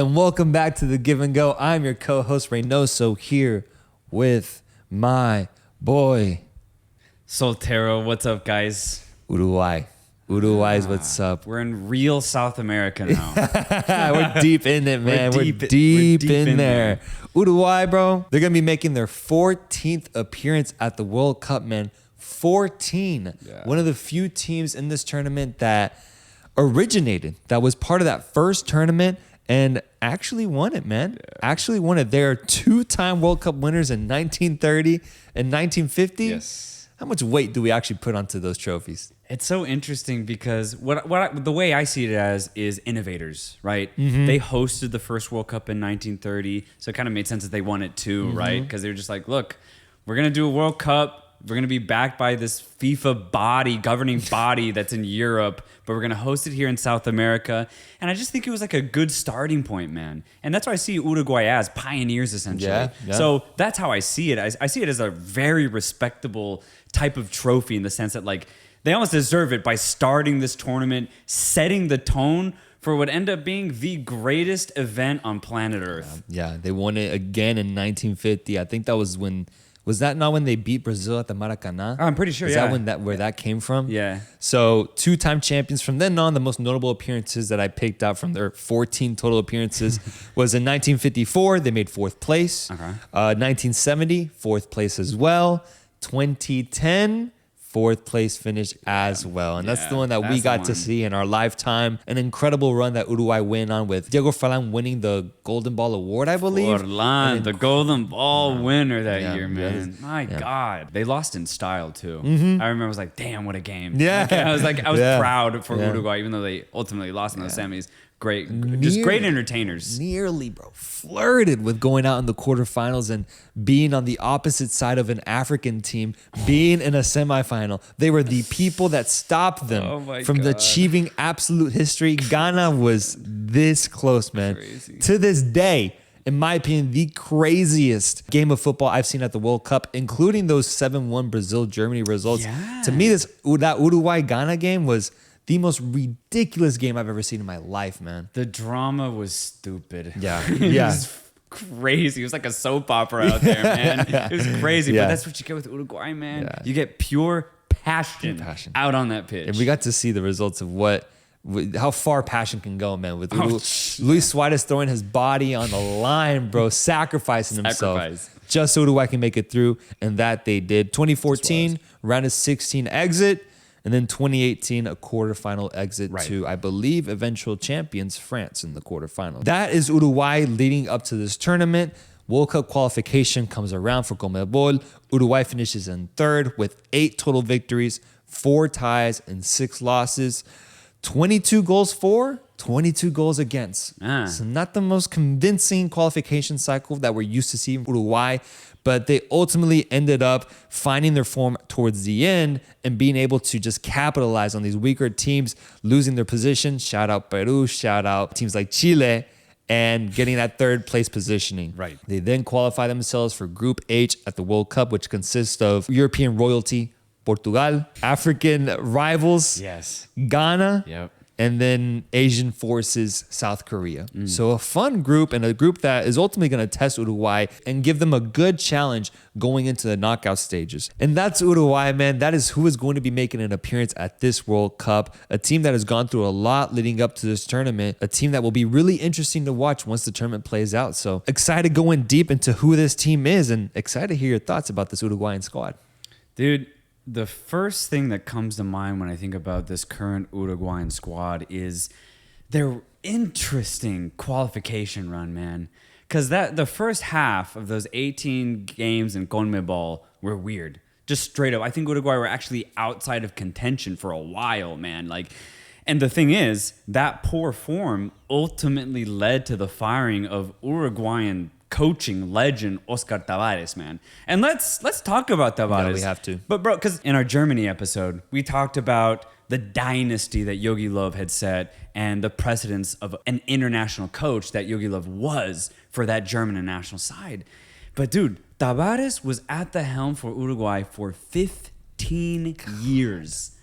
and welcome back to The Give and Go. I'm your co-host Reynoso here with my boy Soltero. What's up, guys? Uruguay. Uruguay's what's up. We're in real South America now. We're deep in it, man. We're deep in there. Uruguay, bro. They're going to be making their 14th appearance at the World Cup, man. 14. Yeah. One of the few teams in this tournament that originated, that was part of that first tournament and actually won it, man. Yeah. Actually won it. They're two-time World Cup winners in 1930 and 1950. Yes. How much weight do we actually put onto those trophies? It's so interesting because the way I see it as is innovators, right? Mm-hmm. They hosted the first World Cup in 1930, so it kind of made sense that they won it too, mm-hmm. right? Because they were just like, look, we're going to do a World Cup. We're going to be backed by this FIFA governing body that's in Europe, but we're going to host it here in South America. And I just think it was like a good starting point, man. And that's why I see Uruguay as pioneers, essentially. Yeah. So that's how I see it. I see it as a very respectable type of trophy in the sense that, like, they almost deserve it by starting this tournament, setting the tone for what ended up being the greatest event on planet Earth. Yeah, they won it again in 1950. I think that was when... Was that not when they beat Brazil at the Maracanã? I'm pretty sure, Is that where that came from? Yeah. So two-time champions. From then on, the most notable appearances that I picked out from their 14 total appearances was in 1954. They made fourth place. Okay. 1970, fourth place as well. 2010, fourth place finish as well. And that's the one that we got to see in our lifetime. An incredible run that Uruguay went on with Diego Forlan winning the Golden Ball Award, I believe. Forlan, the Golden Ball winner that year, man. My God. They lost in style, too. Mm-hmm. I remember I was like, damn, what a game. Yeah. I was proud for Uruguay, even though they ultimately lost in the semis. Great entertainers. Nearly, bro, flirted with going out in the quarterfinals and being on the opposite side of an African team, being in a semifinal. They were the people that stopped them from achieving absolute history. Ghana was this close, man. Crazy. To this day, in my opinion, the craziest game of football I've seen at the World Cup, including those 7-1 Brazil-Germany results. Yeah. To me, that Uruguay-Ghana game was the most ridiculous game I've ever seen in my life, man. The drama was stupid. Yeah. It was crazy. It was like a soap opera out there, man. It was crazy. But that's what you get with Uruguay, man. Yeah. You get pure passion out on that pitch. And we got to see the results of how far passion can go, man. With Luis Suarez throwing his body on the line, bro, sacrificing himself. Just so Uruguay can make it through. And that they did. 2014, round of 16 exit. And then 2018, a quarterfinal exit to, I believe, eventual champions, France in the quarterfinal. That is Uruguay leading up to this tournament. World Cup qualification comes around for CONMEBOL. Uruguay finishes in third with 8 total victories, 4 ties, and 6 losses. 22 goals for, 22 goals against. So not the most convincing qualification cycle that we're used to seeing from Uruguay, but they ultimately ended up finding their form towards the end and being able to just capitalize on these weaker teams, losing their position. Shout out Peru, shout out teams like Chile, and getting that third place positioning. Right. They then qualify themselves for Group H at the World Cup, which consists of European royalty, Portugal, African rivals, Ghana, and then Asian forces, South Korea. So a fun group, and a group that is ultimately going to test Uruguay and give them a good challenge going into the knockout stages. And that's Uruguay, man. That is who is going to be making an appearance at this World Cup. A team that has gone through a lot leading up to this tournament. A team that will be really interesting to watch once the tournament plays out. So excited going deep into who this team is, and excited to hear your thoughts about this Uruguayan squad. Dude, the first thing that comes to mind when I think about this current Uruguayan squad is their interesting qualification run, man. Because the first half of those 18 games in CONMEBOL were weird. Just straight up. I think Uruguay were actually outside of contention for a while, man. And the thing is, that poor form ultimately led to the firing of Uruguayan coaching legend Oscar Tavares, man. And let's talk about Tavares. Yeah, we have to. But bro, because in our Germany episode, we talked about the dynasty that Yogi Löw had set and the precedence of an international coach that Yogi Löw was for that German national side. But dude, Tavares was at the helm for Uruguay for 15 years.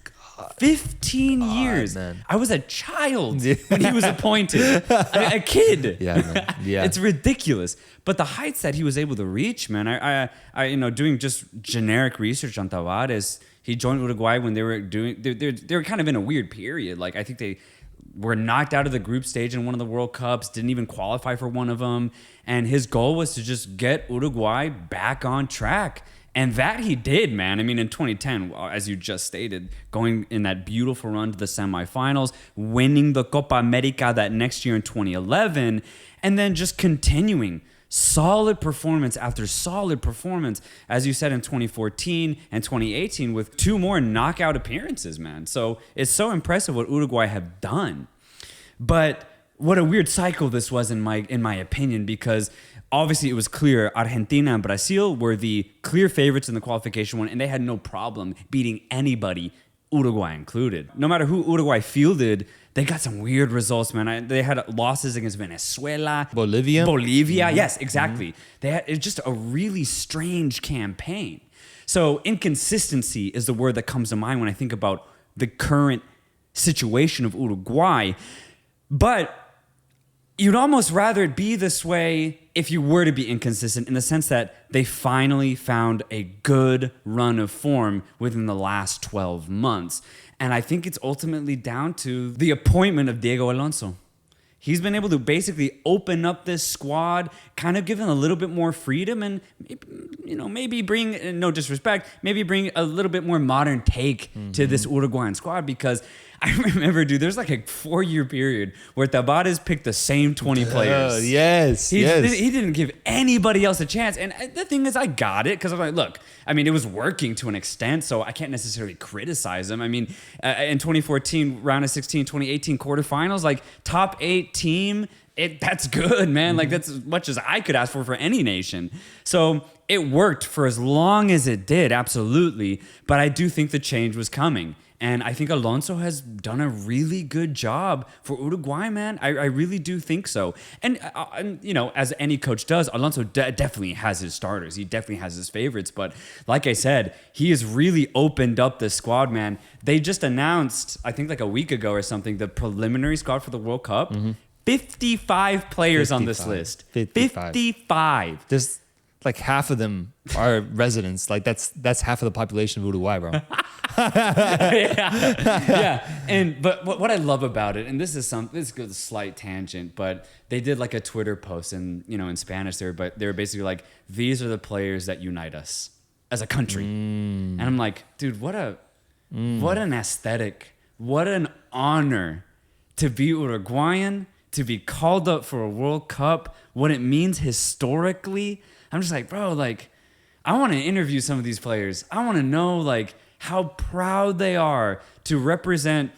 15 years. Man. I was a child when he was appointed. A kid. Yeah, man. Yeah. It's ridiculous. But the heights that he was able to reach, man, I doing just generic research on Tavares, he joined Uruguay when they were kind of in a weird period. Like, I think they were knocked out of the group stage in one of the World Cups, didn't even qualify for one of them. And his goal was to just get Uruguay back on track. And that he did, man. I mean, in 2010, as you just stated, going in that beautiful run to the semifinals, winning the Copa America that next year in 2011, and then just continuing solid performance after solid performance, as you said, in 2014 and 2018, with 2 more knockout appearances, man. So it's so impressive what Uruguay have done. But what a weird cycle this was, in my opinion, because obviously it was clear Argentina and Brazil were the clear favorites in the qualification one, and they had no problem beating anybody, Uruguay included. No matter who Uruguay fielded, they got some weird results, man. They had losses against Venezuela, Bolivia. Mm-hmm. Yes, exactly. It's just a really strange campaign. So inconsistency is the word that comes to mind when I think about the current situation of Uruguay. But you'd almost rather it be this way if you were to be inconsistent, in the sense that they finally found a good run of form within the last 12 months. And I think it's ultimately down to the appointment of Diego Alonso. He's been able to basically open up this squad, kind of give him a little bit more freedom, and maybe bring, no disrespect, maybe bring a little bit more modern take to this Uruguayan squad. Because I remember, dude, there's like a 4-year period where Tavares picked the same 20 players. Yes. He didn't give anybody else a chance. And the thing is, I got it, because I'm like, look, I mean, it was working to an extent, so I can't necessarily criticize him. I mean, in 2014, round of 16, 2018 quarterfinals, like top 8 team, that's good, man. Like, that's as much as I could ask for any nation. So it worked for as long as it did, absolutely. But I do think the change was coming. And I think Alonso has done a really good job for Uruguay, man. I really do think so. And as any coach does, Alonso definitely has his starters. He definitely has his favorites. But like I said, he has really opened up the squad, man. They just announced, I think like a week ago or something, the preliminary squad for the World Cup. 55 players on this list. 55. There's like half of them are residents. Like that's half of the population of Uruguay, bro. yeah. But what I love about it, and this is a slight tangent, but they did like a Twitter post, and in Spanish they were basically like, these are the players that unite us as a country. And I'm like, dude, what an aesthetic, what an honor to be Uruguayan, to be called up for a World Cup, what it means historically. I'm just like, bro, like, I want to interview some of these players. I want to know, like, how proud they are to represent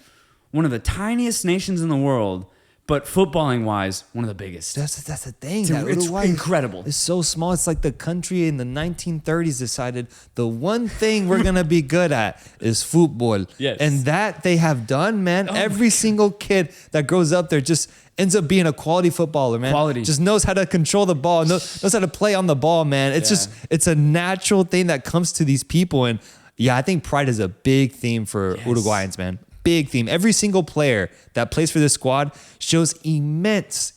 one of the tiniest nations in the world, but footballing wise, one of the biggest. That's the thing. It's Uruguay incredible. It's so small. It's like the country in the 1930s decided the one thing we're gonna be good at is football. Yes. And that they have done, man. Every single kid that grows up there just ends up being a quality footballer, man. Quality. Just knows how to control the ball, knows how to play on the ball, man. It's a natural thing that comes to these people. And yeah, I think pride is a big theme for Uruguayans, man. Big theme. Every single player that plays for this squad shows immense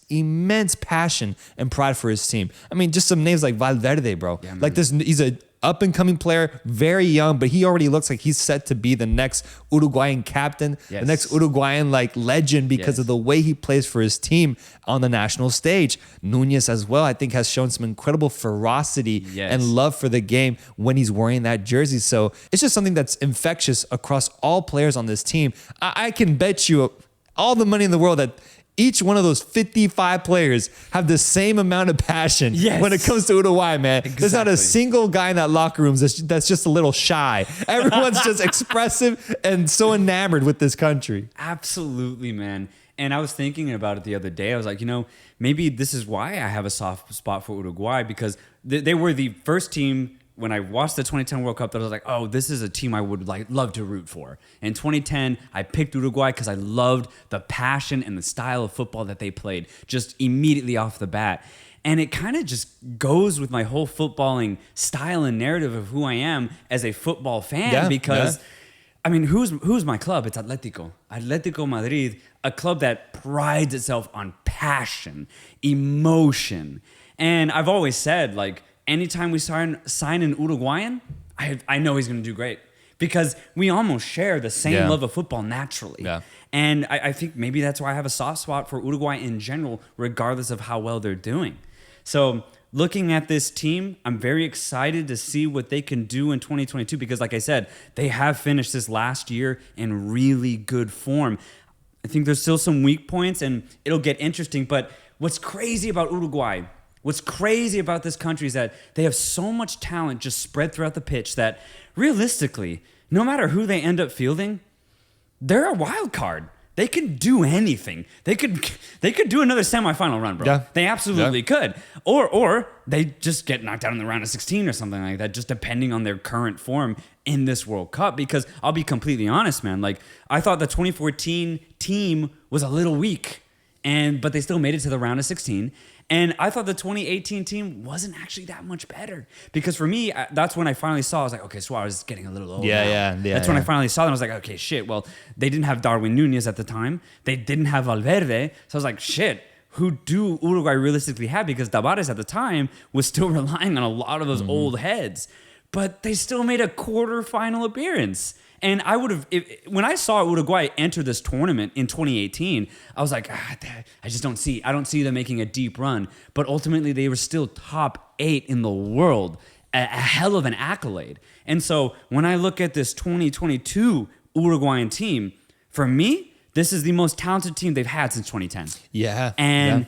passion and pride for his team. I mean, just some names like Valverde, bro. Yeah, like this, he's a up-and-coming player, very young, but he already looks like he's set to be the next Uruguayan captain, the next Uruguayan legend because of the way he plays for his team on the national stage. Nunez as well, I think, has shown some incredible ferocity and love for the game when he's wearing that jersey. So it's just something that's infectious across all players on this team. I can bet you all the money in the world that each one of those 55 players have the same amount of passion when it comes to Uruguay, man. Exactly. There's not a single guy in that locker room that's just a little shy. Everyone's just expressive and so enamored with this country. Absolutely, man. And I was thinking about it the other day. I was like, maybe this is why I have a soft spot for Uruguay, because they were the first team when I watched the 2010 World Cup that I was like, oh, this is a team I would love to root for. In 2010, I picked Uruguay because I loved the passion and the style of football that they played just immediately off the bat. And it kind of just goes with my whole footballing style and narrative of who I am as a football fan, because I mean, who's my club? It's Atletico Madrid, a club that prides itself on passion, emotion. And I've always said, like, anytime we sign an Uruguayan, I know he's going to do great because we almost share the same love of football naturally. Yeah. And I think maybe that's why I have a soft spot for Uruguay in general, regardless of how well they're doing. So looking at this team, I'm very excited to see what they can do in 2022 because, like I said, they have finished this last year in really good form. I think there's still some weak points, and it'll get interesting. But what's crazy about Uruguay, what's crazy about this country is that they have so much talent just spread throughout the pitch that realistically, no matter who they end up fielding, they're a wild card. They can do anything. They could do another semifinal run, bro. Yeah. They absolutely could. Or they just get knocked out in the round of 16 or something like that, just depending on their current form in this World Cup. Because I'll be completely honest, man. Like, I thought the 2014 team was a little weak, but they still made it to the round of 16. And I thought the 2018 team wasn't actually that much better. Because for me, that's when I finally saw, I was like, okay, Suarez is getting a little old now. That's when I finally saw them. I was like, okay, shit. Well, they didn't have Darwin Nunez at the time. They didn't have Valverde. So I was like, shit, who do Uruguay realistically have? Because Tavares at the time was still relying on a lot of those old heads. But they still made a quarterfinal appearance. And I would have, when I saw Uruguay enter this tournament in 2018, I was like, I don't see them making a deep run. But ultimately, they were still top 8 in the world, a hell of an accolade. And so when I look at this 2022 Uruguayan team, for me, this is the most talented team they've had since 2010. Yeah. And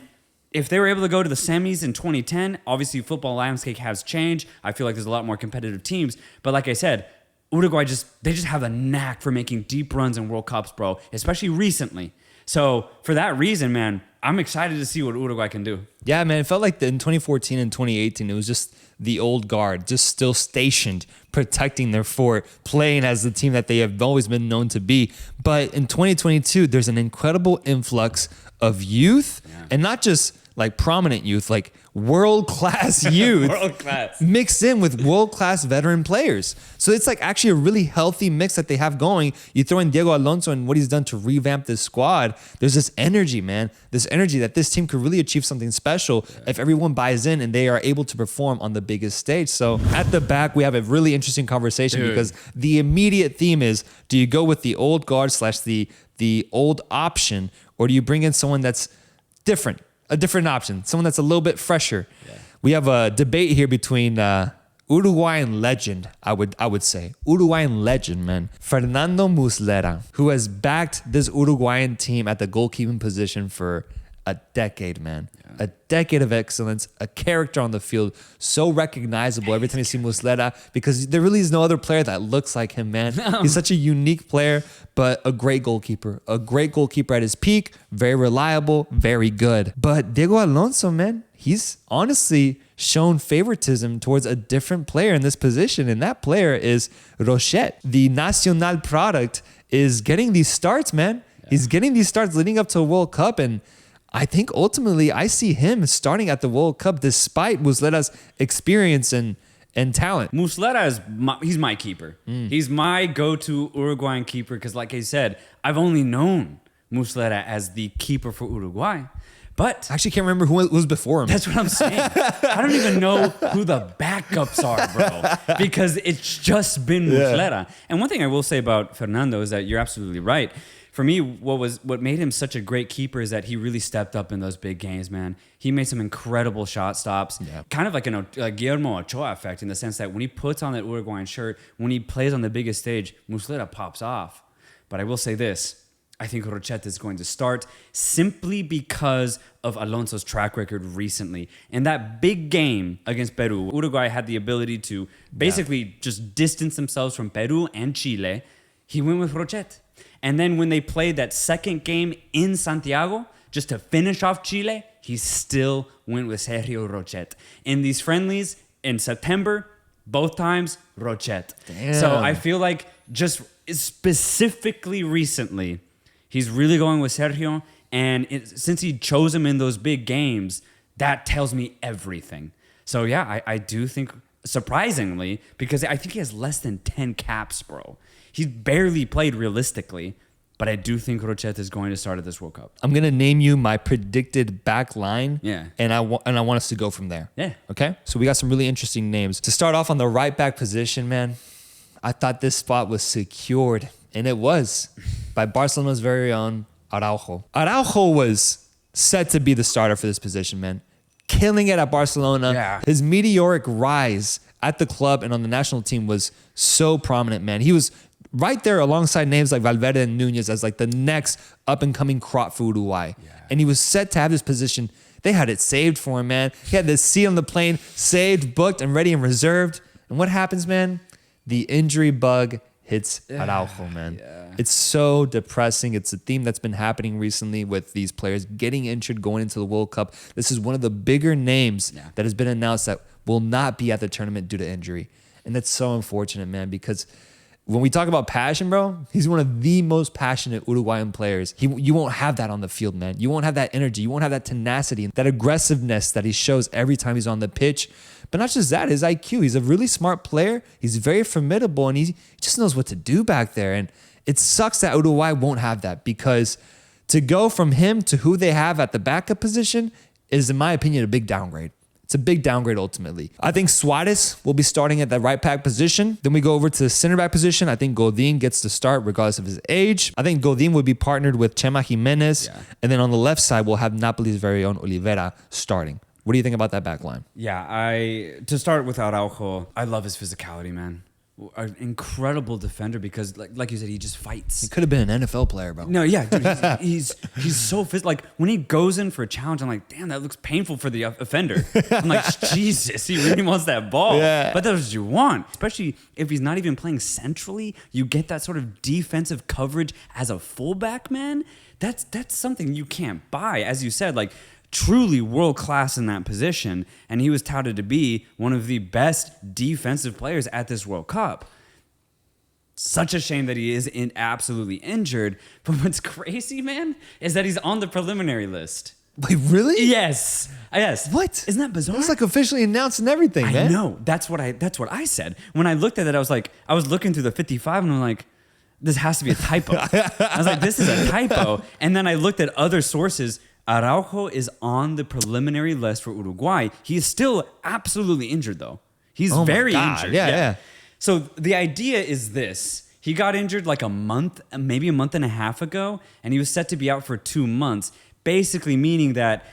if they were able to go to the semis in 2010, obviously football landscape has changed. I feel like there's a lot more competitive teams. But like I said, Uruguay they just have a knack for making deep runs in World Cups, bro, especially recently. So for that reason, man, I'm excited to see what Uruguay can do. Yeah, man, it felt like in 2014 and 2018, it was just the old guard, just still stationed, protecting their fort, playing as the team that they have always been known to be. But in 2022, there's an incredible influx of youth, and not just like prominent youth, like world-class youth mixed in with world-class veteran players. So it's like actually a really healthy mix that they have going. You throw in Diego Alonso and what he's done to revamp this squad. There's this energy, man. This energy that this team could really achieve something special if everyone buys in and they are able to perform on the biggest stage. So at the back, we have a really interesting conversation because the immediate theme is, do you go with the old guard / the old option, or do you bring in someone that's different? A different option, someone that's a little bit fresher. Yeah. We have a debate here between Uruguayan legend, I would say. Uruguayan legend, man. Fernando Muslera, who has backed this Uruguayan team at the goalkeeping position for a decade, man. Yeah. A decade of excellence, a character on the field, so recognizable every time you see Muslera because there really is no other player that looks like him, man. No. He's such a unique player, but a great goalkeeper. A great goalkeeper at his peak, very reliable, very good. But Diego Alonso, man, he's honestly shown favoritism towards a different player in this position, and that player is Rochette. The Nacional product is getting these starts, man. Yeah. He's getting these starts leading up to a World Cup, and I think ultimately I see him starting at the World Cup despite Muslera's experience and talent. Muslera he's my keeper. He's my go-to Uruguayan keeper because, like I said, I've only known Muslera as the keeper for Uruguay. But I actually can't remember who was before him. That's what I'm saying. I don't even know who the backups are, bro, because it's just been Muslera. And one thing I will say about Fernando is that you're absolutely right. For me, what made him such a great keeper is that he really stepped up in those big games, man. He made some incredible shot stops, kind of like a Guillermo Ochoa effect in the sense that when he puts on that Uruguayan shirt, when he plays on the biggest stage, Muslera pops off. But I will say this. I think Rochette is going to start simply because of Alonso's track record recently. In that big game against Peru, Uruguay had the ability to basically just distance themselves from Peru and Chile. He went with Rochette. And then when they played that second game in Santiago, just to finish off Chile, he still went with Sergio Rochette. In these friendlies in September, both times, Rochette. Damn. So I feel like just specifically recently, he's really going with Sergio. And since he chose him in those big games, that tells me everything. So yeah, I do think, surprisingly, because I think he has less than 10 caps, bro. he's barely played realistically. But I do think Rochet is going to start at this World Cup. I'm gonna name you my predicted back line. Yeah. And I want us to go from there. Yeah. Okay. So we got some really interesting names. To start off on the right back position, man, I thought this spot was secured, and it was, by Barcelona's very own Araujo. Araujo was set to be the starter for this position, man. Killing it at Barcelona. Yeah. His meteoric rise at the club and on the national team was so prominent, man. He was right there alongside names like Valverde and Nunez as like the next up-and-coming crop for Uruguay. Yeah. And he was set to have this position. They had it saved for him, man. He had the seat on the plane, saved, booked, and ready and reserved. And what happens, man? The injury bug hits Araujo, man. Yeah. It's so depressing. It's a theme that's been happening recently with these players getting injured going into the World Cup. This is one of the bigger names that has been announced that will not be at the tournament due to injury. And that's so unfortunate, man, because when we talk about passion, bro, he's one of the most passionate Uruguayan players. You won't have that on the field, man. You won't have that energy. You won't have that tenacity, that aggressiveness that he shows every time he's on the pitch. But not just that, his IQ. He's a really smart player. He's very formidable, and he just knows what to do back there. And it sucks that Uruguay won't have that, because to go from him to who they have at the backup position is, in my opinion, a big downgrade. It's a big downgrade ultimately. I think Suarez will be starting at that right back position. Then we go over to the center back position. I think Godin gets to start regardless of his age. I think Godin would be partnered with Chema Jimenez. Yeah. And then on the left side, we'll have Napoli's very own Oliveira starting. What do you think about that back line? Yeah, to start with Araujo, I love his physicality, man. An incredible defender because, like you said, he just fights. He could have been an NFL player, bro. No, yeah, dude, he's so physical. Like when he goes in for a challenge, I'm like, damn, that looks painful for the offender. I'm like, Jesus, he really wants that ball. Yeah. But that's what you want, especially if he's not even playing centrally. You get that sort of defensive coverage as a fullback, man. That's something you can't buy, as you said, like. Truly world class in that position, and he was touted to be one of the best defensive players at this World Cup. Such a shame that he is absolutely injured. But what's crazy, man, is that he's on the preliminary list. Wait, really? Yes. What? Isn't that bizarre? It was like officially announced and everything, man. I know. That's what I said. When I looked at it, I was looking through the 55 and I'm like, this has to be a typo. I was like, this is a typo. And then I looked at other sources. Araujo is on the preliminary list for Uruguay. He is still absolutely injured, though. He's very injured. Yeah. So the idea is this. He got injured like maybe a month and a half ago, and he was set to be out for 2 months, basically meaning that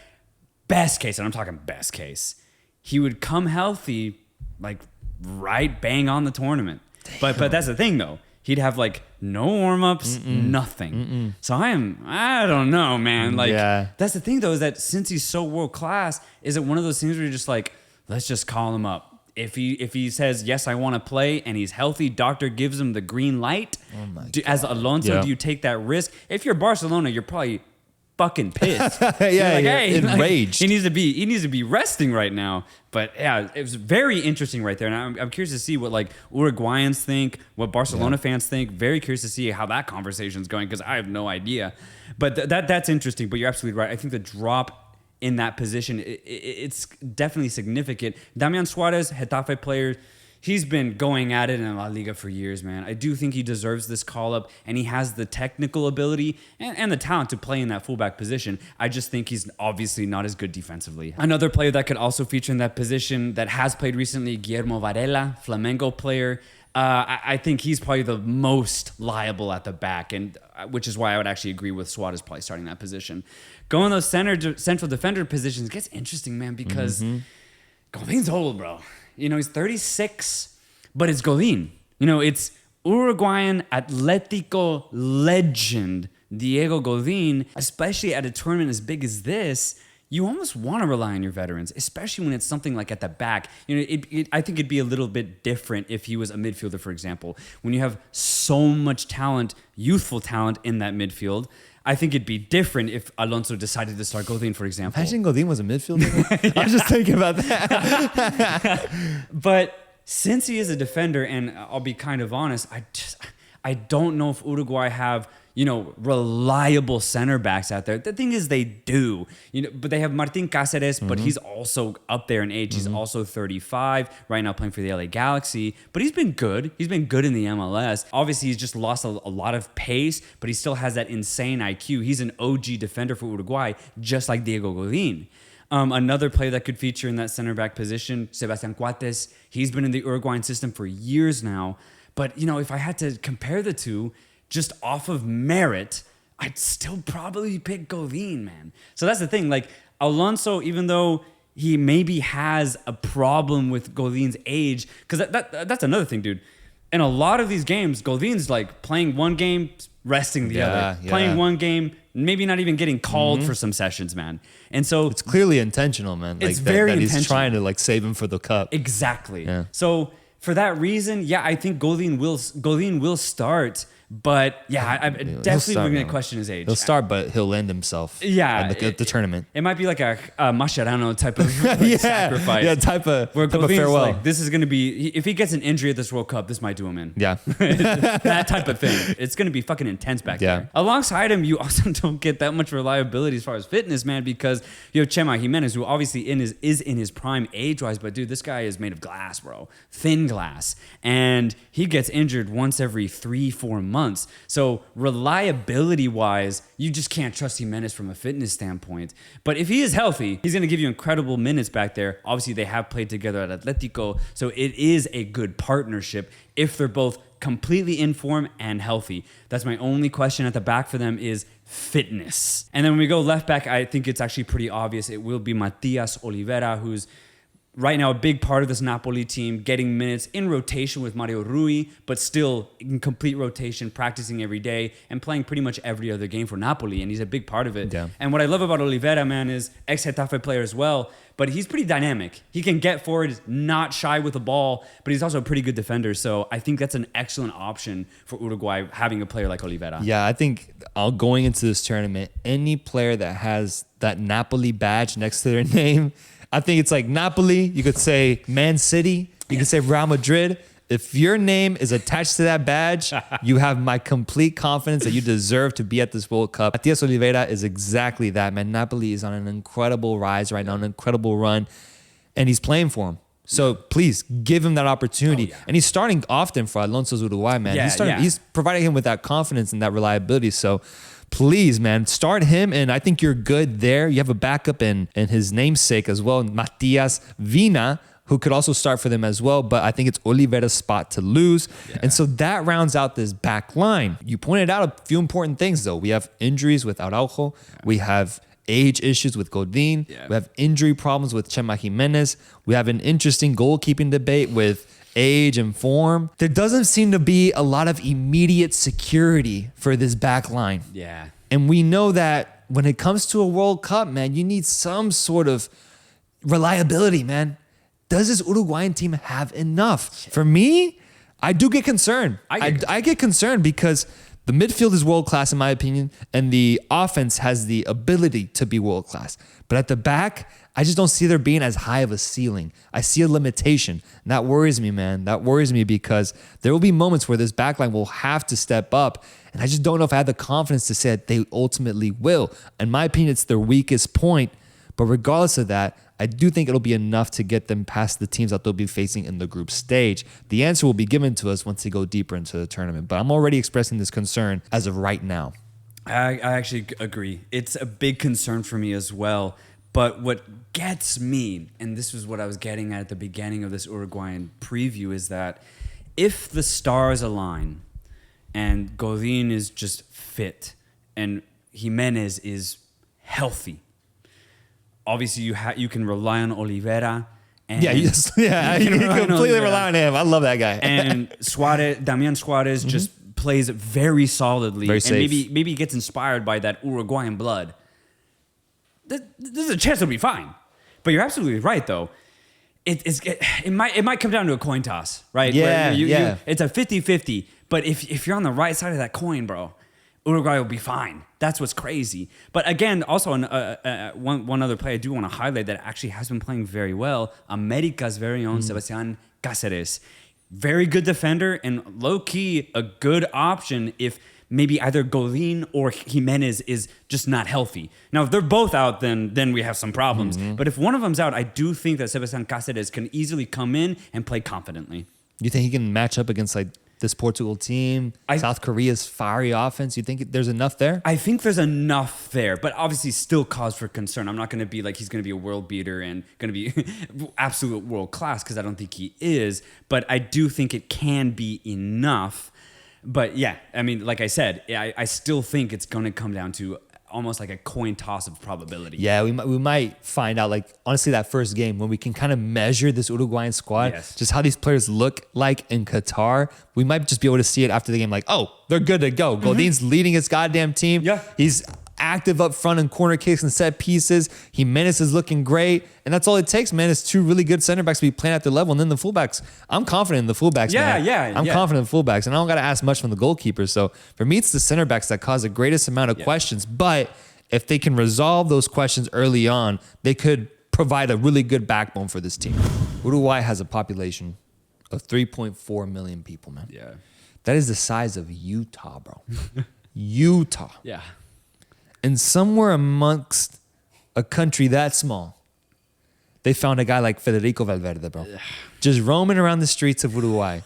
best case, and I'm talking best case, he would come healthy, like right bang on the tournament. But that's the thing, though. He'd have like no warm-ups, nothing. So I don't know, man. Like that's the thing though, is that since he's so world-class, is it one of those things where you're just like, let's just call him up. If he says, yes, I want to play, and he's healthy, doctor gives him the green light. As Alonso, do you take that risk? If you're Barcelona, you're probably fucking pissed. Hey, enraged. He needs to be resting right now. But yeah, it was very interesting right there, and I'm curious to see what like Uruguayans think, what Barcelona fans think. Very curious to see how that conversation's going because I have no idea. But that's interesting. But you're absolutely right. I think the drop in that position it's definitely significant. Damian Suarez, Getafe player. He's been going at it in La Liga for years, man. I do think he deserves this call-up, and he has the technical ability and the talent to play in that fullback position. I just think he's obviously not as good defensively. Another player that could also feature in that position that has played recently, Guillermo Varela, Flamengo player. I think he's probably the most liable at the back, and which is why I would actually agree with Suarez probably starting that position. Going those central defender positions gets interesting, man, because Godin's old, bro. You know, he's 36, but it's Godin. You know, it's Uruguayan Atletico legend Diego Godin, especially at a tournament as big as this. You almost want to rely on your veterans, especially when it's something like at the back. You know, I think it'd be a little bit different if he was a midfielder, for example. When you have so much talent, youthful talent in that midfield, I think it'd be different if Alonso decided to start Godin, for example. Imagine Godin was a midfielder. I was just thinking about that. But since he is a defender, and I'll be kind of honest, I don't know if Uruguay have reliable center backs out there. The thing is, they do, but they have Martín Cáceres, but he's also up there in age. He's also 35 right now, playing for the LA Galaxy, but he's been good. He's been good in the MLS. Obviously, he's just lost a lot of pace, but he still has that insane IQ. He's an OG defender for Uruguay, just like Diego Godín. Another player that could feature in that center back position, Sebastián Coates. He's been in the Uruguayan system for years now. But, if I had to compare the two just off of merit, I'd still probably pick Godín, man. So that's the thing. Like, Alonso, even though he maybe has a problem with Godín's age, because that's another thing, dude. In a lot of these games, Godín's like playing one game, resting the other. Playing one game, maybe not even getting called for some sessions, man. And so it's clearly intentional, man. It's very intentional. He's trying to like save him for the cup. Exactly. Yeah. So for that reason, I think Godín will start. But I definitely going to question his age. He'll start, but he'll end himself. At the tournament. It might be like a Mascherano type of sacrifice. Yeah, type of Godín's farewell. Like, this is going to be, if he gets an injury at this World Cup, this might do him in. Yeah. That type of thing. It's going to be fucking intense back there. Alongside him, you also don't get that much reliability as far as fitness, man, because you have Chema Jimenez, who obviously is in his prime age-wise, but dude, this guy is made of glass, bro. Thin glass. And he gets injured once every 3-4 months. So reliability wise, you just can't trust Jimenez from a fitness standpoint. But if he is healthy, he's going to give you incredible minutes back there. Obviously, they have played together at Atletico, so it is a good partnership if they're both completely in form and healthy. That's my only question at the back for them is fitness. And then when we go left back, I think it's actually pretty obvious. It will be Matias Olivera, who's right now a big part of this Napoli team, getting minutes in rotation with Mario Rui, but still in complete rotation, practicing every day and playing pretty much every other game for Napoli, and he's a big part of it. Yeah. And what I love about Olivera, man, is ex-Getafe player as well, but he's pretty dynamic. He can get forward, not shy with the ball, but he's also a pretty good defender, so I think that's an excellent option for Uruguay, having a player like Olivera. Yeah, I think going into this tournament, any player that has that Napoli badge next to their name, I think it's like Napoli, you could say Man City, you could say Real Madrid. If your name is attached to that badge, you have my complete confidence that you deserve to be at this World Cup. Matias Olivera is exactly that, man. Napoli is on an incredible rise right now, an incredible run, and he's playing for him. So please give him that opportunity. And he's starting often for Alonso's Uruguay, man. He's providing him with that confidence and that reliability. So please, man, start him, and I think you're good there. You have a backup in his namesake as well, Matias Vina, who could also start for them as well, but I think it's Olivera's spot to lose. Yeah. And so that rounds out this back line. You pointed out a few important things, though. We have injuries with Araujo. Yeah. We have age issues with Godín. Yeah. We have injury problems with Chema Jimenez. We have an interesting goalkeeping debate with age and form. There doesn't seem to be a lot of immediate security for this back line. Yeah. And we know that when it comes to a World Cup, man, you need some sort of reliability, man. Does this Uruguayan team have enough? For me, I do get concerned. I get concerned because the midfield is world class in my opinion, and the offense has the ability to be world class. But at the back, I just don't see there being as high of a ceiling. I see a limitation. And that worries me, man. That worries me because there will be moments where this backline will have to step up. And I just don't know if I have the confidence to say that they ultimately will. In my opinion, it's their weakest point. But regardless of that, I do think it'll be enough to get them past the teams that they'll be facing in the group stage. The answer will be given to us once they go deeper into the tournament. But I'm already expressing this concern as of right now. I actually agree. It's a big concern for me as well. But what gets me, and this was what I was getting at the beginning of this Uruguayan preview, is that if the stars align and Godín is just fit and Jimenez is healthy, obviously you can rely on Olivera. And you completely rely on him. I love that guy. And Damian Suarez just plays very solidly. Very and safe. maybe he gets inspired by that Uruguayan blood. There's a chance it'll be fine. But you're absolutely right, though. It might come down to a coin toss, right? Yeah, it's a 50-50. But if you're on the right side of that coin, bro, Uruguay will be fine. That's what's crazy. But again, also one other player I do want to highlight that actually has been playing very well, America's very own Sebastián Cáceres. Very good defender and low-key a good option if maybe either Godin or Jimenez is just not healthy. Now, if they're both out, then we have some problems. But if one of them's out, I do think that Sebastián Cáceres can easily come in and play confidently. You think he can match up against like this Portugal team, South Korea's fiery offense? You think there's enough there? I think there's enough there, but obviously still cause for concern. I'm not going to be like he's going to be a world beater and going to be absolute world class, because I don't think he is. But I do think it can be enough. But yeah, I mean, like I said, I still think it's going to come down to almost like a coin toss of probability. Yeah, we might find out, like, honestly, that first game when we can kind of measure this Uruguayan squad, just how these players look like in Qatar. We might just be able to see it after the game, like, oh, they're good to go. Godin's leading his goddamn team. Yeah. He's active up front in corner kicks and set pieces. Jimenez is looking great. And that's all it takes, man, is two really good center backs to be playing at their level. And then the fullbacks, I'm confident in the fullbacks, man. I'm confident in fullbacks. And I don't got to ask much from the goalkeeper. So for me, it's the center backs that cause the greatest amount of questions. But if they can resolve those questions early on, they could provide a really good backbone for this team. Uruguay has a population of 3.4 million people, man. Yeah. That is the size of Utah, bro. Utah. Yeah. And somewhere amongst a country that small, they found a guy like Federico Valverde, bro. Just roaming around the streets of Uruguay.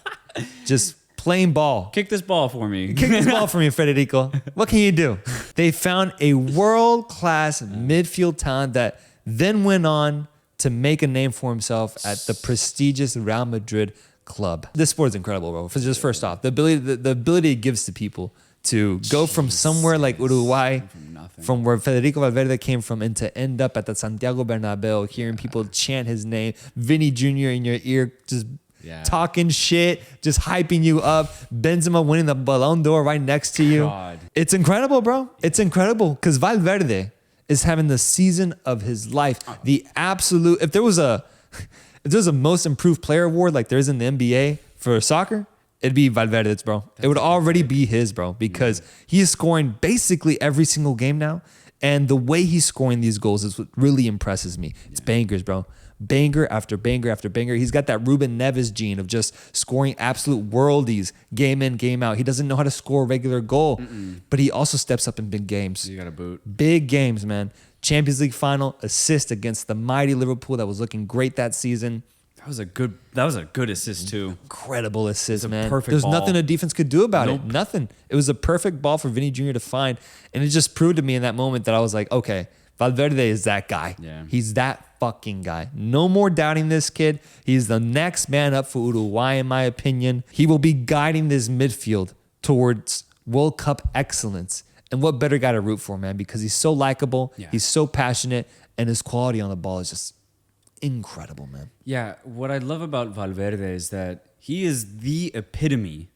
Just playing ball. Kick this ball for me. Kick this ball for me, Federico. What can you do? They found a world-class midfield talent that then went on to make a name for himself at the prestigious Real Madrid club. This sport is incredible, bro. Just first off, the ability it gives to people to go from somewhere like Uruguay, from where Federico Valverde came from, and to end up at the Santiago Bernabeu, hearing people chant his name, Vinny Jr. in your ear, just talking shit, just hyping you up, Benzema winning the Ballon d'Or right next to you. It's incredible, bro. It's incredible, because Valverde is having the season of his life. The absolute, if there was a most improved player award like there is in the NBA for soccer, it'd be Valverde's, bro. It would already be his, bro, because he is scoring basically every single game now. And the way he's scoring these goals is what really impresses me. It's bangers, bro. Banger after banger after banger. He's got that Ruben Neves gene of just scoring absolute worldies game in, game out. He doesn't know how to score a regular goal, but he also steps up in big games. You got to boot. Big games, man. Champions League final assist against the mighty Liverpool that was looking great that season. That was a good assist too. Incredible assist, man. Perfect There's ball. nothing a defense could do about Nope. it. Nothing. It was a perfect ball for Vinny Jr. to find. And it just proved to me in that moment that I was like, okay, Valverde is that guy. Yeah. He's that fucking guy. No more doubting this kid. He's the next man up for Uruguay, in my opinion. He will be guiding this midfield towards World Cup excellence. And what better guy to root for, man? Because he's so likable, he's so passionate, and his quality on the ball is just incredible, man. Yeah, what I love about Valverde is that he is the epitome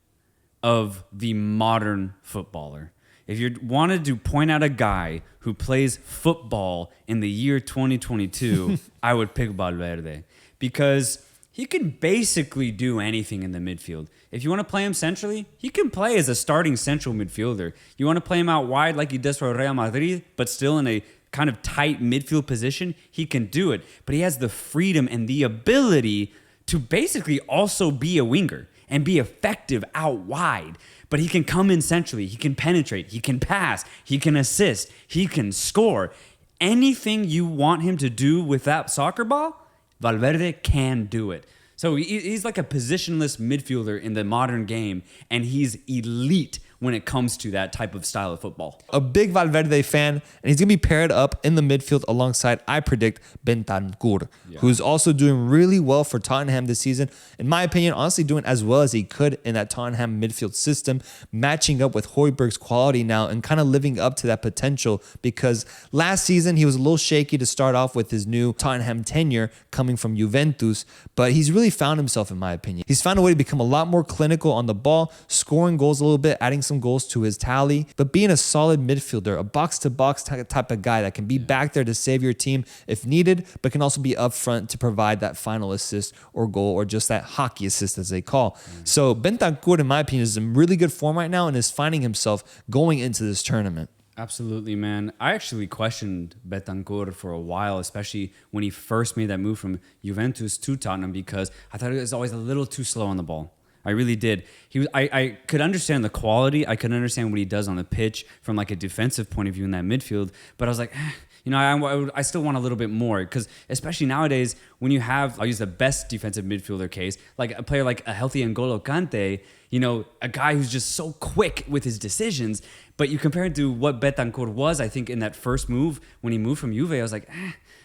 of the modern footballer. If you wanted to point out a guy who plays football in the year 2022, I would pick Valverde, because he can basically do anything in the midfield. If you want to play him centrally, he can play as a starting central midfielder. You want to play him out wide like he does for Real Madrid, but still in a kind of tight midfield position, he can do it. But he has the freedom and the ability to basically also be a winger and be effective out wide. But he can come in centrally, he can penetrate, he can pass, he can assist, he can score. Anything you want him to do with that soccer ball, Valverde can do it. So he's like a positionless midfielder in the modern game, and he's elite when it comes to that type of style of football. A big Valverde fan, and he's going to be paired up in the midfield alongside, I predict, Bentancur, who's also doing really well for Tottenham this season. In my opinion, honestly doing as well as he could in that Tottenham midfield system, matching up with Højbjerg's quality now and kind of living up to that potential, because last season he was a little shaky to start off with his new Tottenham tenure coming from Juventus, but he's really found himself, in my opinion. He's found a way to become a lot more clinical on the ball, scoring goals a little bit, adding some goals to his tally, but being a solid midfielder, a box-to-box type of guy that can be back there to save your team if needed, but can also be up front to provide that final assist or goal, or just that hockey assist as they call. So Bentancur, in my opinion, is in really good form right now and is finding himself going into this tournament. Absolutely, man. I actually questioned Bentancur for a while, especially when he first made that move from Juventus to Tottenham, because I thought he was always a little too slow on the ball. I really did. I could understand the quality. I could understand what he does on the pitch from like a defensive point of view in that midfield. But I was like, I still want a little bit more, because especially nowadays when you have, I'll use the best defensive midfielder case, like a player like a healthy N'Golo Kante, a guy who's just so quick with his decisions. But you compare it to what Betancourt was, I think, in that first move when he moved from Juve, I was like,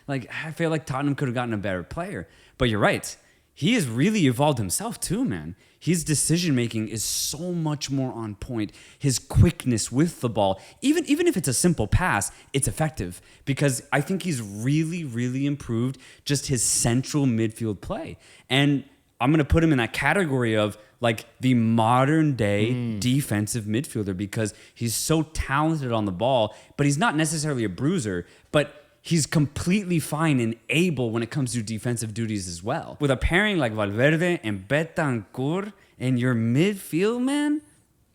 I feel like Tottenham could have gotten a better player. But you're right. He has really evolved himself too, man. His decision-making is so much more on point. His quickness with the ball, even if it's a simple pass, it's effective, because I think he's really, really improved just his central midfield play. And I'm going to put him in that category of like the modern day defensive midfielder, because he's so talented on the ball, but he's not necessarily a bruiser, but he's completely fine and able when it comes to defensive duties as well. With a pairing like Valverde and Betancourt in your midfield, man,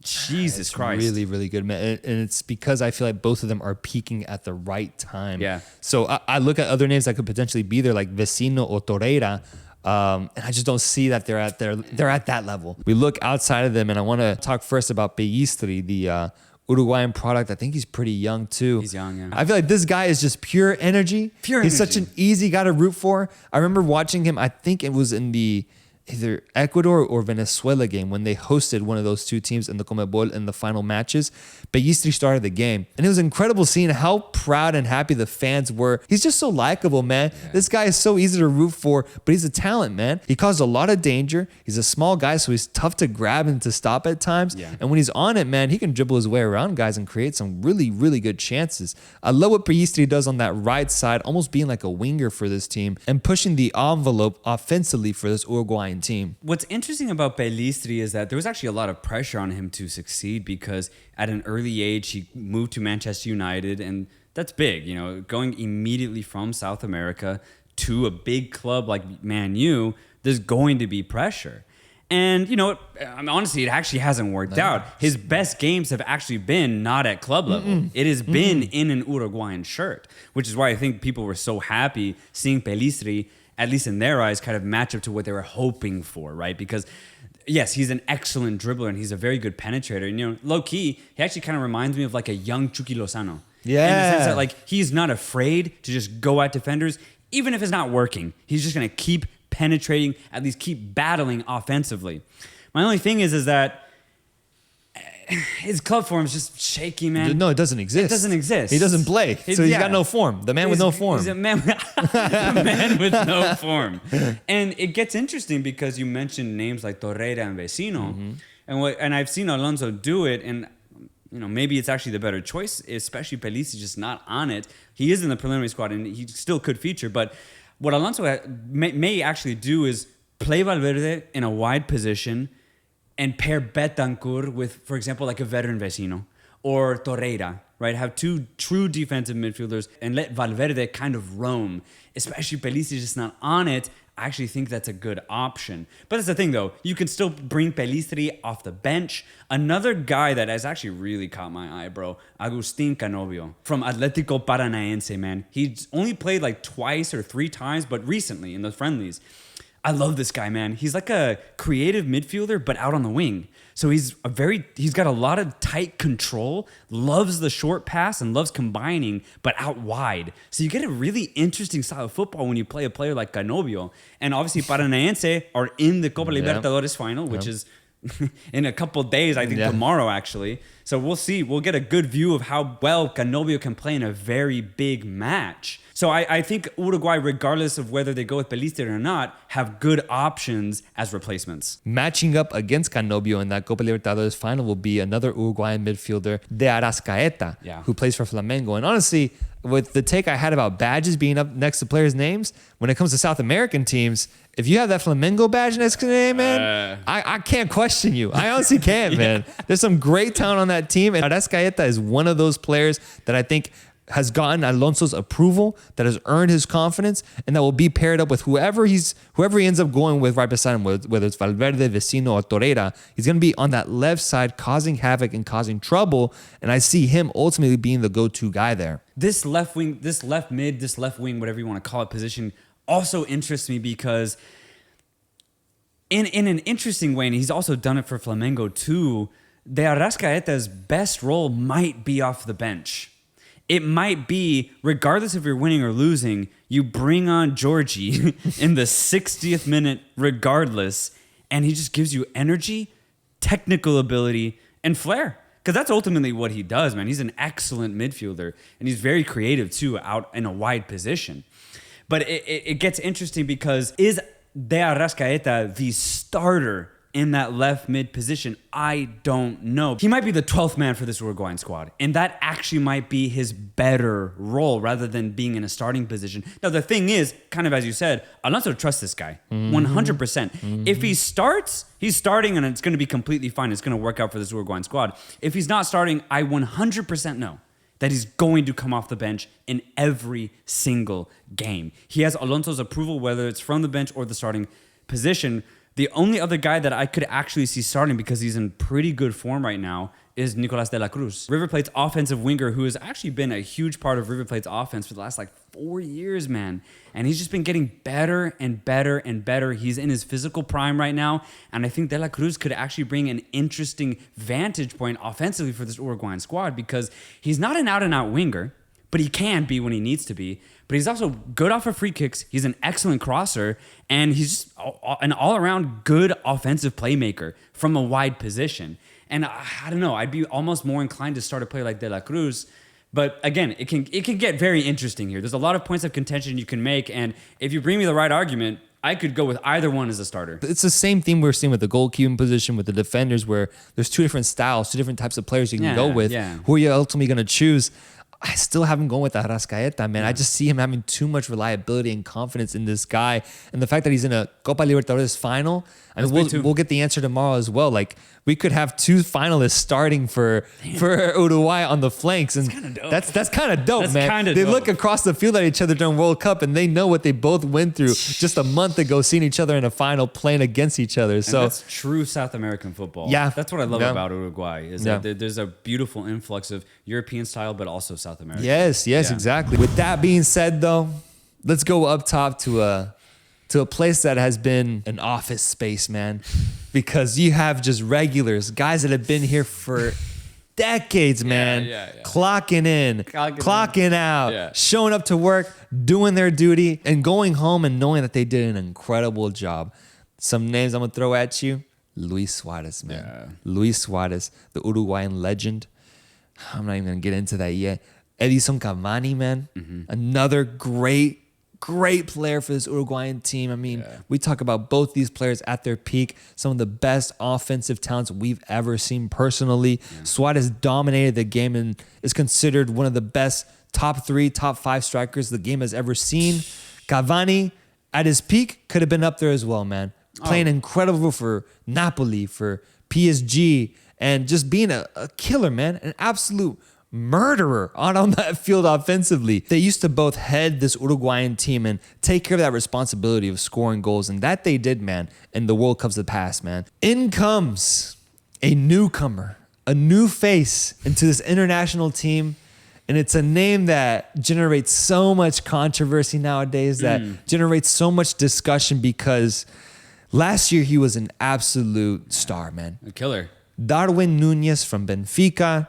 Jesus Christ. Really, really good, man. And it's because I feel like both of them are peaking at the right time. Yeah. So I look at other names that could potentially be there, like Vecino or Torreira, and I just don't see that they're at that level. We look outside of them, and I want to talk first about Pellistri, the Uruguayan product. I think he's pretty young too. He's young, yeah. I feel like this guy is just pure energy. He's such an easy guy to root for. I remember watching him, I think it was in the either Ecuador or Venezuela game when they hosted one of those two teams in the Conmebol in the final matches. Pellistri started the game, and it was incredible seeing how proud and happy the fans were. He's just so likable, man. Yeah. This guy is so easy to root for, but he's a talent, man. He caused a lot of danger. He's a small guy, so he's tough to grab and to stop at times. Yeah. And when he's on it, man, he can dribble his way around guys and create some really, really good chances. I love what Pellistri does on that right side, almost being like a winger for this team and pushing the envelope offensively for this Uruguayan team. What's interesting about Pellistri is that there was actually a lot of pressure on him to succeed, because at an early age he moved to Manchester United, and that's big, going immediately from South America to a big club like Man U. There's going to be pressure. And honestly, it actually hasn't worked out. His best games have actually been not at club level. It has been in an Uruguayan shirt, which is why I think people were so happy seeing Pellistri, at least in their eyes, kind of match up to what they were hoping for, right? Because yes, he's an excellent dribbler and he's a very good penetrator. And, low key, he actually kind of reminds me of like a young Chucky Lozano. Yeah. In the sense that like he's not afraid to just go at defenders, even if it's not working. He's just going to keep penetrating, at least keep battling offensively. My only thing is that his club form is just shaky, man. No, it doesn't exist. It doesn't exist. He doesn't play, so he's got no form. The man with no form. He's a man, a man with no form. And it gets interesting because you mentioned names like Torreira and Vecino, and I've seen Alonso do it, and maybe it's actually the better choice, especially Pellistri just not on it. He is in the preliminary squad, and he still could feature. But what Alonso may actually do is play Valverde in a wide position and pair Betancourt with, for example, like a veteran Vecino or Torreira, right? Have two true defensive midfielders and let Valverde kind of roam. Especially Pellistri just not on it. I actually think that's a good option. But that's the thing, though. You can still bring Pellistri off the bench. Another guy that has actually really caught my eye, bro, Agustín Canovio from Atlético Paranaense, man. He's only played like twice or three times, but recently in the friendlies. I love this guy, man. He's like a creative midfielder, but out on the wing. So he's got a lot of tight control, loves the short pass, and loves combining, but out wide. So you get a really interesting style of football when you play a player like Canovio. And obviously, Paranaense are in the Copa Libertadores final, which is in a couple days, I think tomorrow, actually. So we'll see. We'll get a good view of how well Canovio can play in a very big match. So I think Uruguay, regardless of whether they go with Pellistri or not, have good options as replacements. Matching up against Canovio in that Copa Libertadores final will be another Uruguayan midfielder, De Arrascaeta, who plays for Flamengo. And honestly, with the take I had about badges being up next to players' names, when it comes to South American teams, if you have that Flamengo badge next to your name, man, I can't question you. I honestly can't, man. There's some great talent on that team, and Arrascaeta is one of those players that I think has gotten Alonso's approval, that has earned his confidence, and that will be paired up with whoever he ends up going with right beside him, whether it's Valverde, Vecino, or Torreira. He's going to be on that left side causing havoc and causing trouble, and I see him ultimately being the go-to guy there. This left wing, this left mid, this left wing, whatever you want to call it, position also interests me because in an interesting way, and he's also done it for Flamengo too, De Arrascaeta's best role might be off the bench. It might be, regardless if you're winning or losing, you bring on Georgie in the 60th minute regardless, and he just gives you energy, technical ability, and flair. Because that's ultimately what he does, man. He's an excellent midfielder, and he's very creative, too, out in a wide position. But it gets interesting because is De Arrascaeta the starter in that left mid position? I don't know. He might be the 12th man for this Uruguayan squad, and that actually might be his better role rather than being in a starting position. Now, the thing is, kind of as you said, Alonso trusts this guy 100%. If he starts, he's starting, and it's going to be completely fine. It's going to work out for this Uruguayan squad. If he's not starting, I 100% know that he's going to come off the bench in every single game. He has Alonso's approval, whether it's from the bench or the starting position. The only other guy that I could actually see starting because he's in pretty good form right now is Nicolas de la Cruz, River Plate's offensive winger, who has actually been a huge part of River Plate's offense for the last 4 years, man. And he's just been getting better and better and better. He's in his physical prime right now, and I think de la Cruz could actually bring an interesting vantage point offensively for this Uruguayan squad because he's not an out-and-out winger, but he can be when he needs to be. But he's also good off of free kicks. He's an excellent crosser, and he's just an all-around good offensive playmaker from a wide position. And I don't know, I'd be almost more inclined to start a player like De La Cruz. But again, it can get very interesting here. There's a lot of points of contention you can make, and if you bring me the right argument, I could go with either one as a starter. It's the same theme we're seeing with the goalkeeping position, with the defenders, where there's two different styles, two different types of players you can go with. Yeah. Who are you ultimately going to choose? I still haven't gone with Arrascaeta, man. I just see him having too much reliability and confidence in this guy. And the fact that he's in a Copa Libertadores final, I mean, we'll get the answer tomorrow as well. We could have two finalists starting for Uruguay on the flanks. And that's kind of dope, man. They look across the field at each other during World Cup, and they know what they both went through just a month ago, seeing each other in a final, playing against each other. So that's true South American football. Yeah. That's what I love about Uruguay, is that there's a beautiful influx of European style, but also South American. Yes, exactly. With that being said, though, let's go up top to a place that has been an office space, man, because you have just regulars, guys that have been here for decades, man, clocking in, clocking out, showing up to work, doing their duty, and going home and knowing that they did an incredible job. Some names I'm going to throw at you. Luis Suarez, man. Yeah. Luis Suarez, the Uruguayan legend. I'm not even going to get into that yet. Edison Cavani, man. Another great player for this Uruguayan team. I mean, we talk about both these players at their peak, some of the best offensive talents we've ever seen personally. Suarez dominated the game and is considered one of the best top 3, top 5 strikers the game has ever seen. Cavani, at his peak, could have been up there as well, man. Playing incredible for Napoli, for PSG, and just being a killer, man. An absolute murderer on that field offensively. They used to both head this Uruguayan team and take care of that responsibility of scoring goals, and that they did, man, in the World Cups of the past, man. In comes a newcomer, a new face into this international team, and it's a name that generates so much controversy nowadays, that generates so much discussion, because last year he was an absolute star, man. A killer. Darwin Núñez from Benfica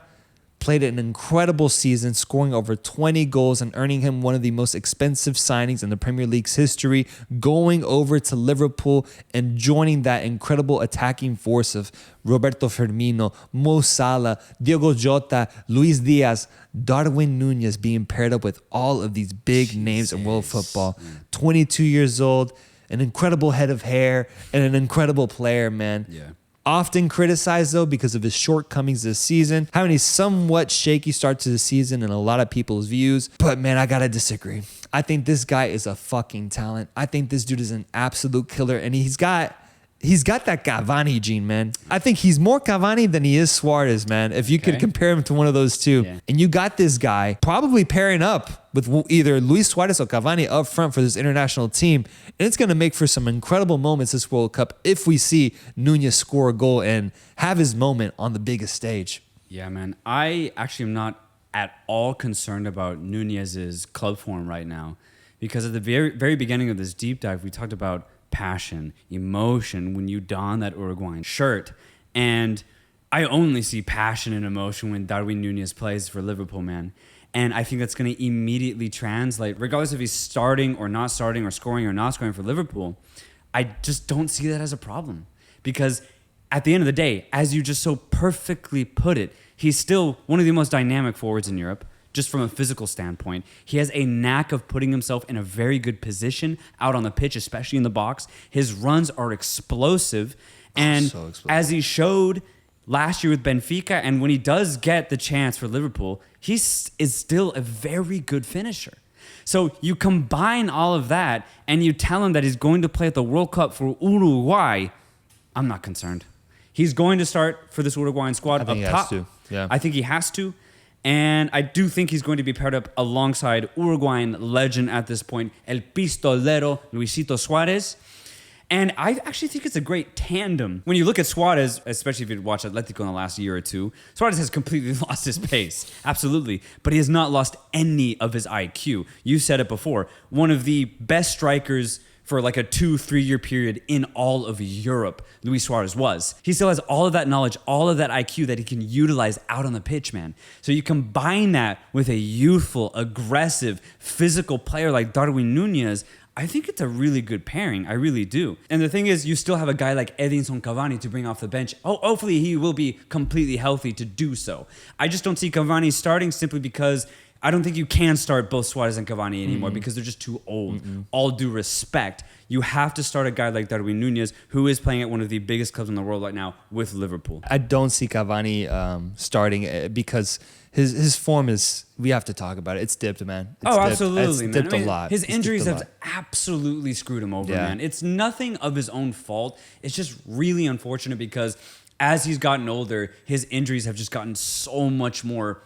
played an incredible season, scoring over 20 goals and earning him one of the most expensive signings in the Premier League's history, going over to Liverpool and joining that incredible attacking force of Roberto Firmino, Mo Salah, Diogo Jota, Luis Diaz, Darwin Núñez being paired up with all of these big names in world football. 22 years old, an incredible head of hair, and an incredible player, man. Yeah. Often criticized, though, because of his shortcomings this season, having a somewhat shaky start to the season in a lot of people's views. But, man, I gotta disagree. I think this guy is a fucking talent. I think this dude is an absolute killer, and he's got that Cavani gene, man. I think he's more Cavani than he is Suarez, man, if you could compare him to one of those two. Yeah. And you got this guy probably pairing up with either Luis Suarez or Cavani up front for this international team. And it's going to make for some incredible moments this World Cup if we see Núñez score a goal and have his moment on the biggest stage. Yeah, man. I actually am not at all concerned about Núñez's club form right now, because at the very, very beginning of this deep dive, we talked about passion, emotion when you don that Uruguayan shirt. And I only see passion and emotion when Darwin Núñez plays for Liverpool, man. And I think that's going to immediately translate, regardless if he's starting or not starting or scoring or not scoring for Liverpool. I just don't see that as a problem. Because at the end of the day, as you just so perfectly put it, he's still one of the most dynamic forwards in Europe, just from a physical standpoint. He has a knack of putting himself in a very good position out on the pitch, especially in the box. His runs are explosive. And so explosive. As he showed last year with Benfica, and when he does get the chance for Liverpool, he is still a very good finisher. So you combine all of that and you tell him that he's going to play at the World Cup for Uruguay, I'm not concerned. He's going to start for this Uruguayan squad up top. Has to. Yeah. I think he has to. And I do think he's going to be paired up alongside Uruguayan legend at this point, El Pistolero, Luisito Suarez. And I actually think it's a great tandem. When you look at Suarez, especially if you watch Atletico in the last year or two, Suarez has completely lost his pace. Absolutely. But he has not lost any of his IQ. You said it before. One of the best strikers for like a 2-3 year period in all of Europe, Luis Suarez was. He still has all of that knowledge, all of that IQ that he can utilize out on the pitch, man. So you combine that with a youthful, aggressive, physical player like Darwin Núñez, I think it's a really good pairing. I really do. And the thing is, you still have a guy like Edinson Cavani to bring off the bench. Oh, hopefully he will be completely healthy to do so. I just don't see Cavani starting simply because I don't think you can start both Suarez and Cavani anymore because they're just too old. All due respect, you have to start a guy like Darwin Núñez, who is playing at one of the biggest clubs in the world right now with Liverpool. I don't see Cavani starting because his form is, we have to talk about it. It's dipped, man. It's dipped. Absolutely, it's man. dipped a lot. His injuries have lot. absolutely screwed him over, Yeah. man. It's nothing of his own fault. It's just really unfortunate because as he's gotten older, his injuries have just gotten so much more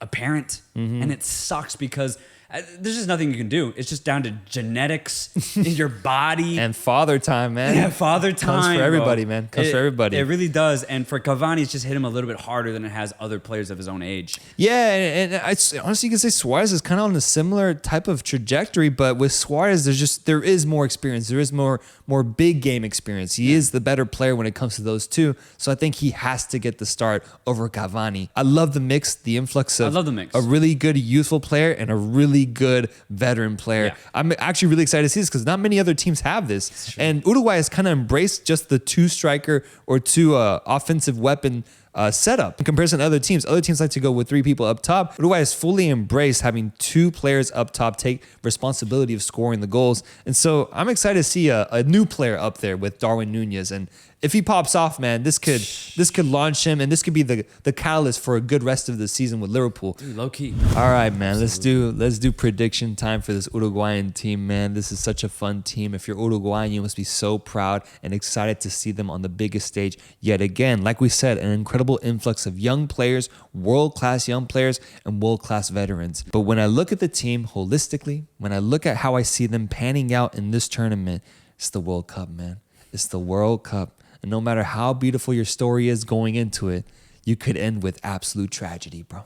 apparent. And it sucks because there's just nothing you can do. It's just down to genetics in your body. And father time, man. Yeah, father time. Comes for everybody, bro. man. Comes for everybody. It really does. And for Cavani, it's just hit him a little bit harder than it has other players of his own age. Yeah, and honestly, you can say Suarez is kind of on a similar type of trajectory, but with Suarez, there is more experience. There is more big game experience. He is the better player when it comes to those two. So I think he has to get the start over Cavani. I love the mix, the influx of I love the mix. A really good youthful player and a really good veteran player. Yeah. I'm actually really excited to see this because not many other teams have this. And Uruguay has kind of embraced just the two striker or two offensive weapon setup in comparison to other teams. Other teams like to go with three people up top. Uruguay has fully embraced having two players up top take responsibility of scoring the goals. And so I'm excited to see a new player up there with Darwin Núñez. And if he pops off, man, this could launch him, and this could be the catalyst for a good rest of the season with Liverpool. Dude, low key. All right, man. Let's do prediction time for this Uruguayan team, man. This is such a fun team. If you're Uruguayan, you must be so proud and excited to see them on the biggest stage yet again. Like we said, an incredible influx of young players, world-class young players, and world-class veterans. But when I look at the team holistically, when I look at how I see them panning out in this tournament, it's the World Cup, man. It's the World Cup. And no matter how beautiful your story is going into it, you could end with absolute tragedy, bro.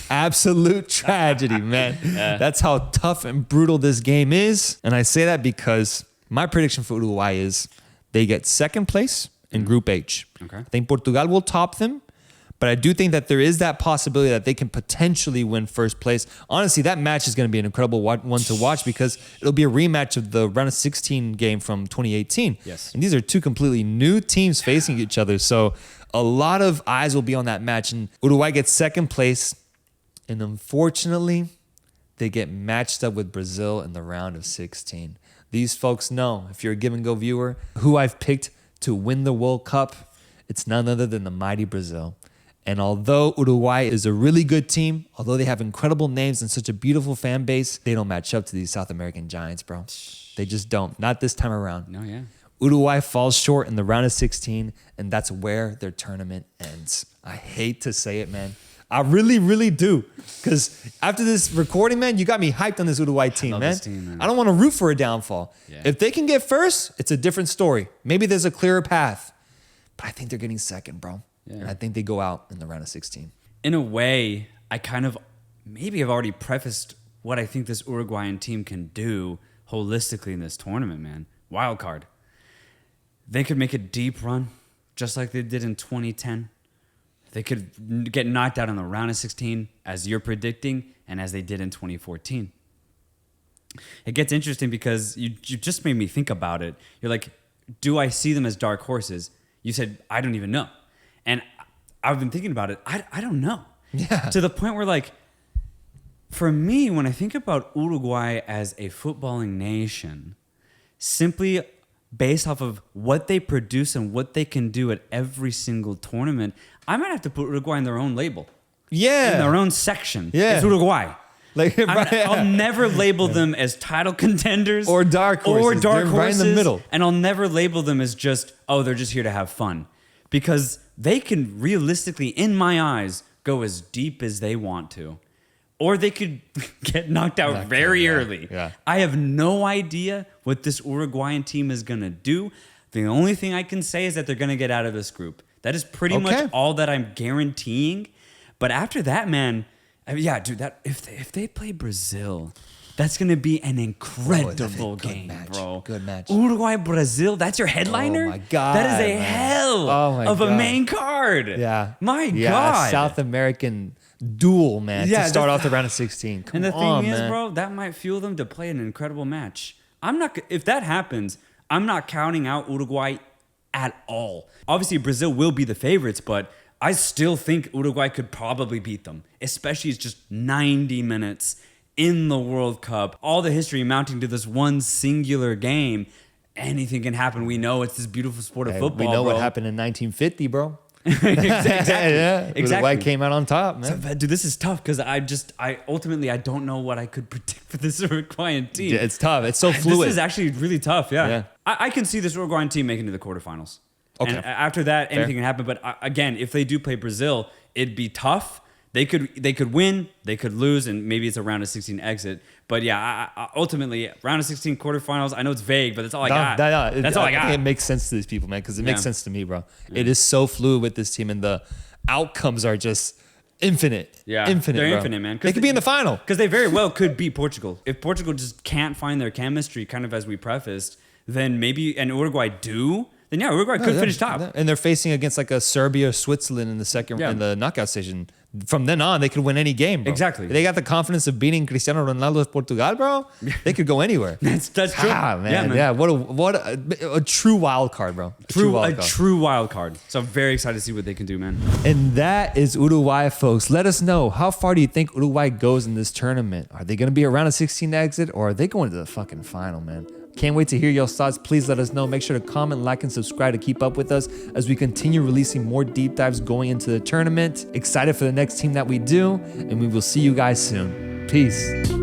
Absolute tragedy, man. That's how tough and brutal this game is. And I say that because my prediction for Uruguay is they get second place in Group H. Okay. I think Portugal will top them, but I do think that there is that possibility that they can potentially win first place. Honestly, that match is going to be an incredible one to watch because it'll be a rematch of the round of 16 game from 2018. Yes. And these are two completely new teams facing each other. So a lot of eyes will be on that match. And Uruguay gets second place. And unfortunately, they get matched up with Brazil in the round of 16. These folks know, if you're a Give and Go viewer, who I've picked to win the World Cup. It's none other than the mighty Brazil. And although Uruguay is a really good team, although they have incredible names and such a beautiful fan base, they don't match up to these South American giants, bro. They just don't. Not this time around. No, yeah. Uruguay falls short in the round of 16, and that's where their tournament ends. I hate to say it, man. I really, really do. Because after this recording, man, you got me hyped on this Uruguay team, man. This team, man. I don't want to root for a downfall. Yeah. If they can get first, it's a different story. Maybe there's a clearer path. But I think they're getting second, bro. Yeah. And I think they go out in the round of 16. In a way, I kind of maybe have already prefaced what I think this Uruguayan team can do holistically in this tournament, man. Wild card. They could make a deep run, just like they did in 2010. They could get knocked out in the round of 16, as you're predicting, and as they did in 2014. It gets interesting because you just made me think about it. You're like, do I see them as dark horses? You said, I don't even know. And I've been thinking about it. I don't know. Yeah. To the point where, like, for me, when I think about Uruguay as a footballing nation, simply based off of what they produce and what they can do at every single tournament, I might have to put Uruguay in their own label. Yeah. In their own section. Yeah. It's Uruguay. Like, I'll never label them as title contenders or dark horses. They're right in the middle. And I'll never label them as just, oh, they're just here to have fun. Because they can realistically, in my eyes, go as deep as they want to. Or they could get knocked out very early. Yeah. I have no idea what this Uruguayan team is going to do. The only thing I can say is that they're going to get out of this group. That is pretty much all that I'm guaranteeing. But after that, man, yeah, dude, that if they play Brazil, that's going to be an incredible game, bro. Good match. Uruguay, Brazil, that's your headliner? Oh, my God. That is a man. hell of a main card. Yeah. My God. South American duel, man, to start off the round of 16. Come and the on, thing is, man. bro, that might fuel them to play an incredible match. If that happens, I'm not counting out Uruguay at all. Obviously, Brazil will be the favorites, but I still think Uruguay could probably beat them, especially it's just 90 minutes in the World Cup. All the history mounting to this one singular game. Anything can happen. We know it's this beautiful sport of football. We know what happened in 1950, bro. Exactly. Yeah, Exactly. Uruguay came out on top, man. So, dude, this is tough because I ultimately don't know what I could predict for this Uruguayan team. Yeah, it's tough. It's so fluid. This is actually really tough. Yeah. Yeah. I can see this Uruguayan team making it to the quarterfinals. Okay. And after that, anything can happen. But again, if they do play Brazil, it'd be tough. They could win, they could lose, and maybe it's a round of 16 exit. But yeah, ultimately, round of 16 quarterfinals. I know it's vague, but that's all I got. That's all I got. think it makes sense to these people, man, because it makes sense to me, bro. It is so fluid with this team, and the outcomes are just infinite. Yeah, infinite. They're bro. infinite, man. They could be in the final because they very well could beat Portugal. If Portugal just can't find their chemistry, kind of as we prefaced, then maybe and Uruguay do. Then yeah, Uruguay could finish top. And they're facing against like a Serbia or Switzerland in the second in the knockout station. From then on, they could win any game, bro. Exactly. They got the confidence of beating Cristiano Ronaldo's Portugal, bro. They could go anywhere. That's true. Man. Yeah, man. Yeah, what a true wild card, bro. True wild card. So I'm very excited to see what they can do, man. And that is Uruguay, folks. Let us know, how far do you think Uruguay goes in this tournament? Are they going to be around a 16 exit, or are they going to the fucking final, man? Can't wait to hear your thoughts. Please let us know. Make sure to comment, like, and subscribe to keep up with us as we continue releasing more deep dives going into the tournament. Excited for the next team that we do, and we will see you guys soon. Peace.